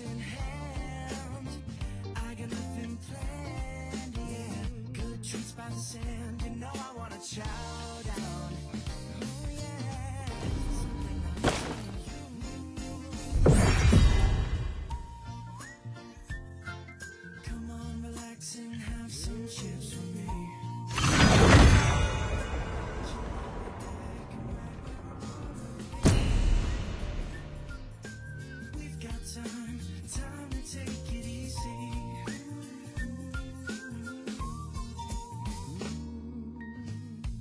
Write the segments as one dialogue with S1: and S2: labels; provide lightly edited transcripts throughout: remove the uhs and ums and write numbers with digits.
S1: in hand. I got nothing planned, yeah. Good treats by the sand. You know I wanna chow down. Oh yeah. Something I'm telling you. Come on, relax and have some chips with me. Time to take it easy.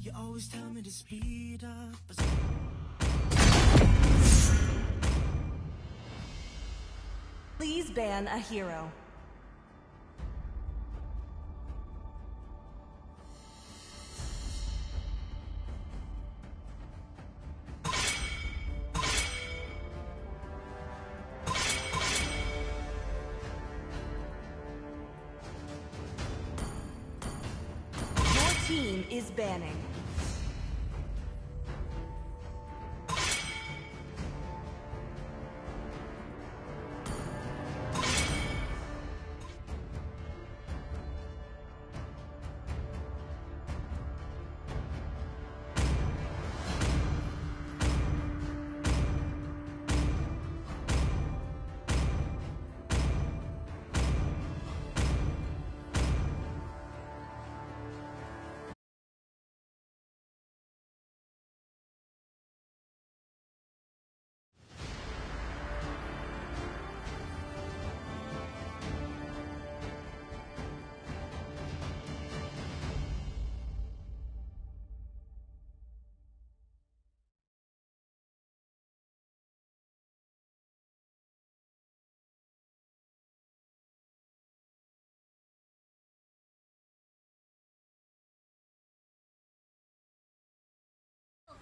S1: You always tell me to speed up.
S2: Please ban a hero. Team is banning.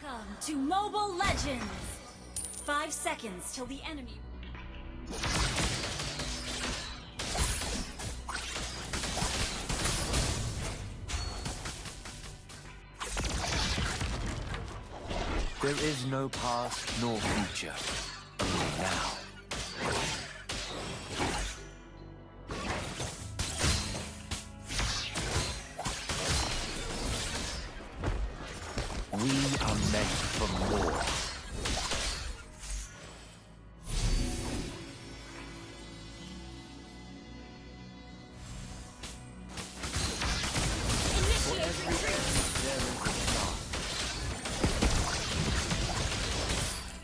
S3: Welcome to Mobile Legends! 5 seconds till the enemy...
S4: There is no past nor future, only now. We are meant for more.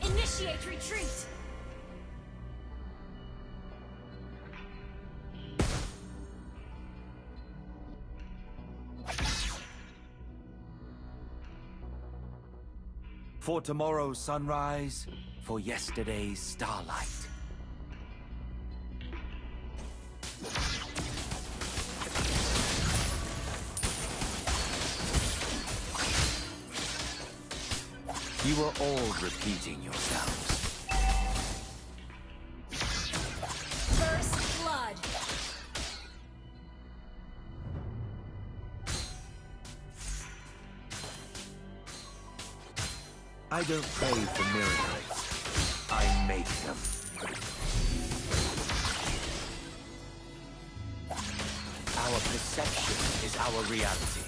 S3: Initiate retreat!
S4: For tomorrow's sunrise, for yesterday's starlight. You are all repeating yourselves.
S3: First blood!
S4: I don't pray for miracles. I make them. Our perception is our reality.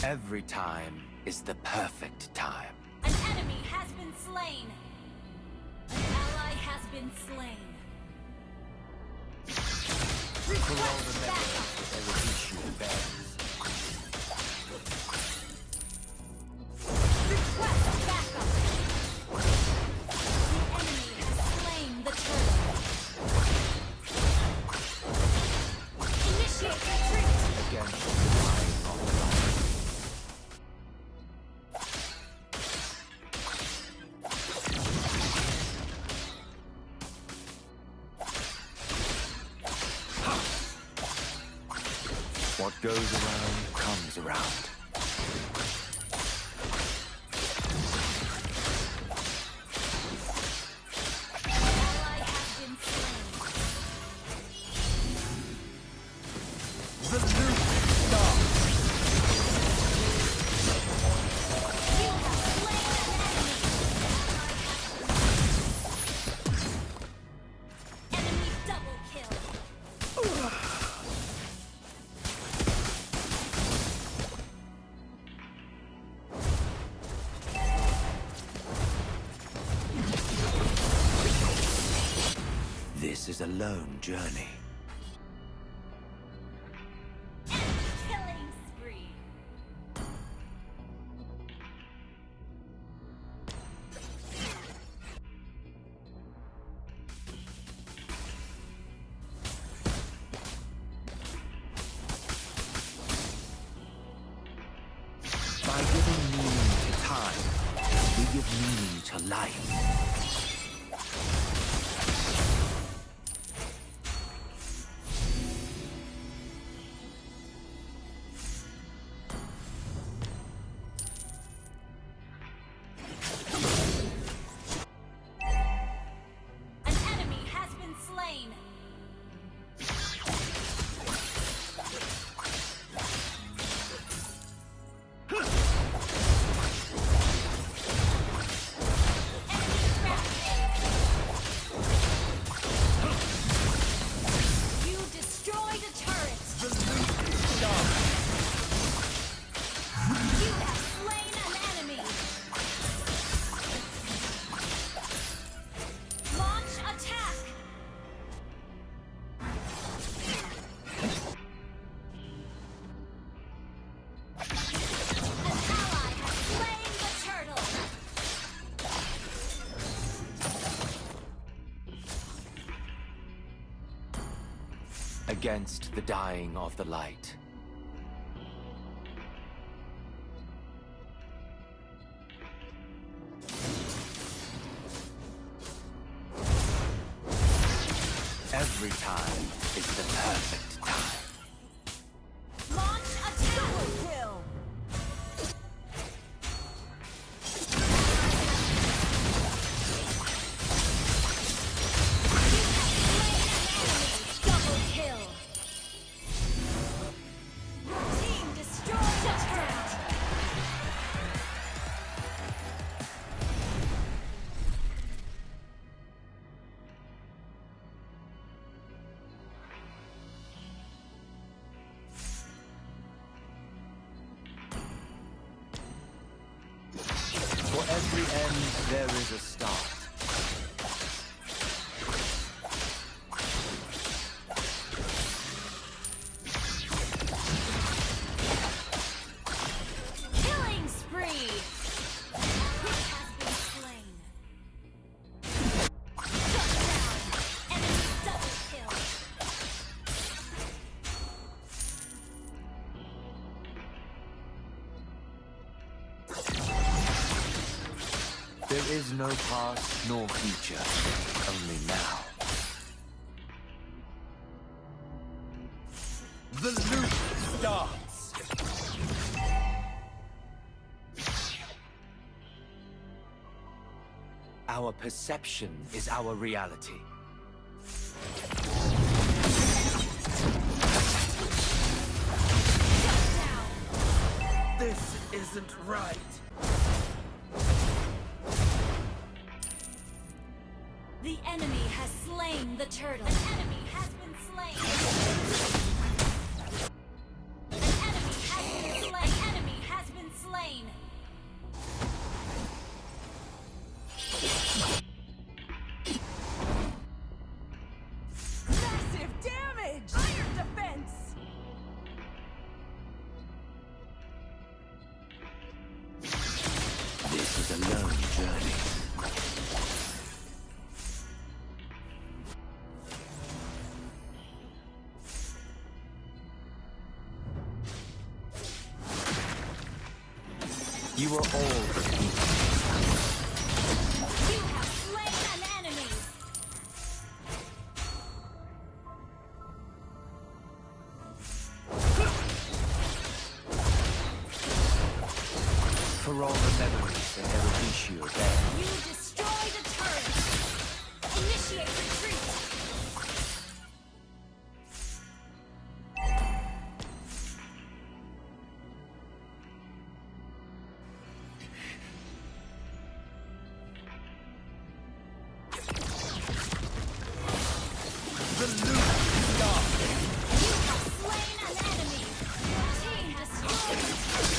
S4: Every time is the perfect time.
S3: An enemy has been slain! An ally has been slain.
S4: For all the memories that they will issue the bearers.
S3: Request backup! The enemy has slain the turtle. Initiate retreat!
S4: Against the lying of the light. What goes around comes around.
S3: Ally has been slain.
S4: This is a lone journey.
S3: Killing spree.
S4: By giving meaning to time, we give meaning to life.
S3: An enemy has been slain. You destroyed a turret. You have slain an enemy. Launch attack. An ally has slain the turtle.
S4: Against the dying of the light. Every time is the perfect time.
S3: Launch attack.
S2: Kill.
S3: Double kill. Team destroyed a turret.
S4: For every end, there is a start.
S3: Killing spree. He has been slain. Shut down. Enemy double kill.
S4: There is no past nor future, only now. The loop starts! Our perception is our reality. This isn't right.
S3: The enemy has slain the turtle. An enemy has been slain. An enemy has been slain. An enemy has been slain.
S2: Massive damage! Iron defense!
S4: This is a lone journey. You are all defeated.
S3: You have slain an enemy.
S4: For all the memories that Eruditio bears.
S3: You destroyed a turret. Initiate retreat.
S4: The loop starts!
S3: You have slain an enemy. Team destroyed a turret.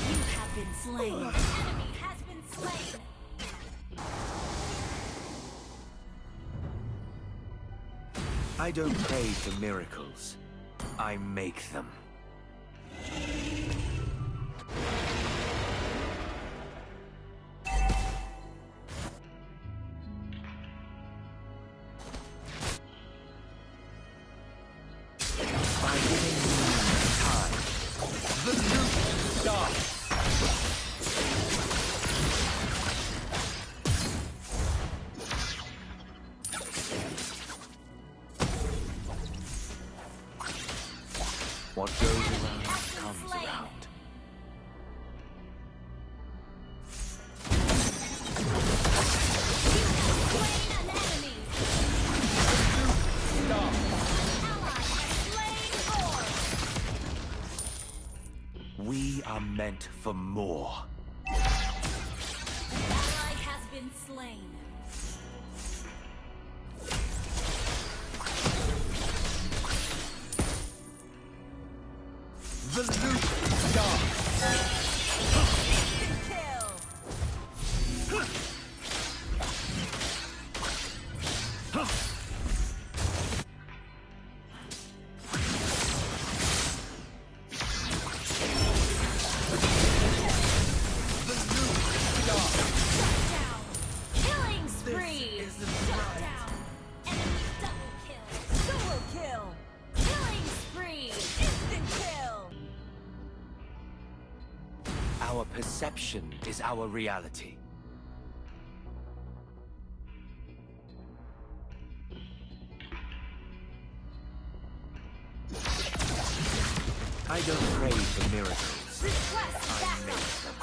S3: You have been slain. An enemy has been slain.
S4: I don't pray for miracles. I make them. By giving me time, the loop starts. What goes around comes around.
S3: Slain an enemy.
S4: Stop.
S3: An ally has slain Lord.
S4: We are meant for more.
S3: An ally has been slain.
S4: The loop starts.
S2: Kill.
S3: Down. Killing spree. Shut down. Enemy double kill.
S2: Solo kill.
S3: Killing spree.
S2: Instant kill.
S4: Our perception is our reality. I don't pray for miracles.
S3: Request
S4: I
S3: backup.
S4: make them.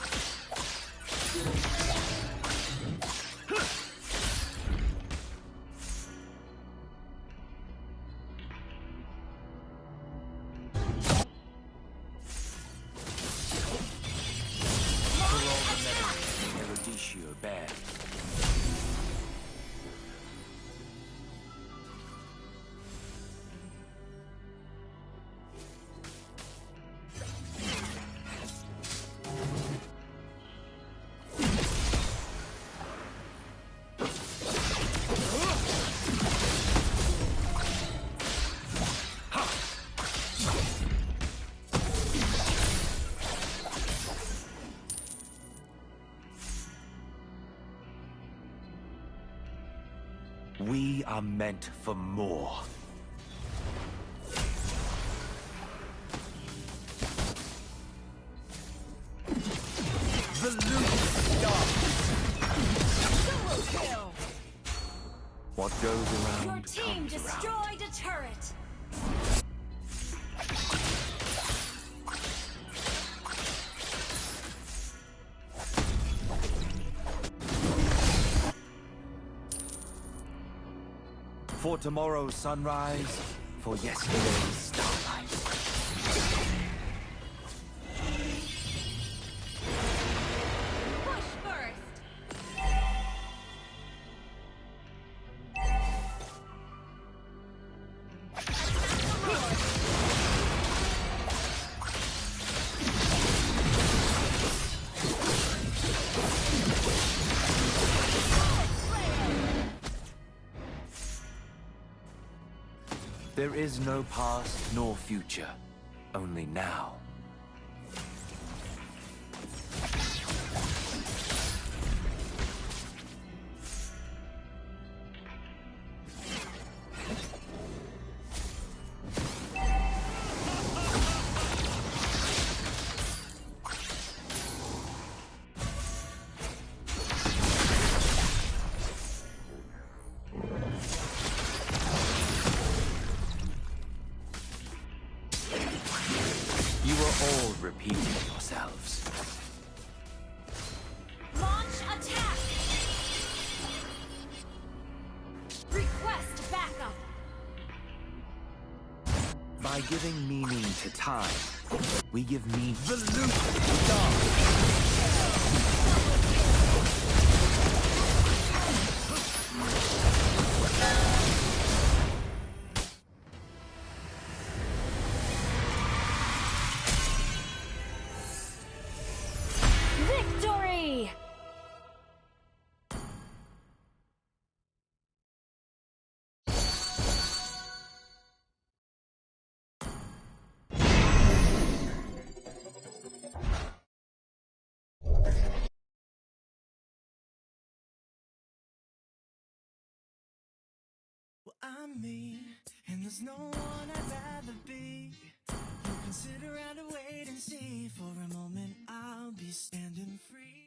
S4: For all the memories Eruditio bears. We are meant for more. The loop starts.
S2: Solo kill.
S4: What goes around
S3: Your team
S4: comes around.
S3: destroyed a turret.
S4: For tomorrow's sunrise, for yesterday's starlight.
S3: Push first.
S4: There is no past nor future, only now. You are all repeating yourselves.
S3: Launch attack. Request backup.
S4: By giving meaning to time, we give meaning. The loop starts.
S3: Victory!
S1: I'm me, and there's no one I'd rather be. You can sit around and wait and see. For a moment I'll be standing free.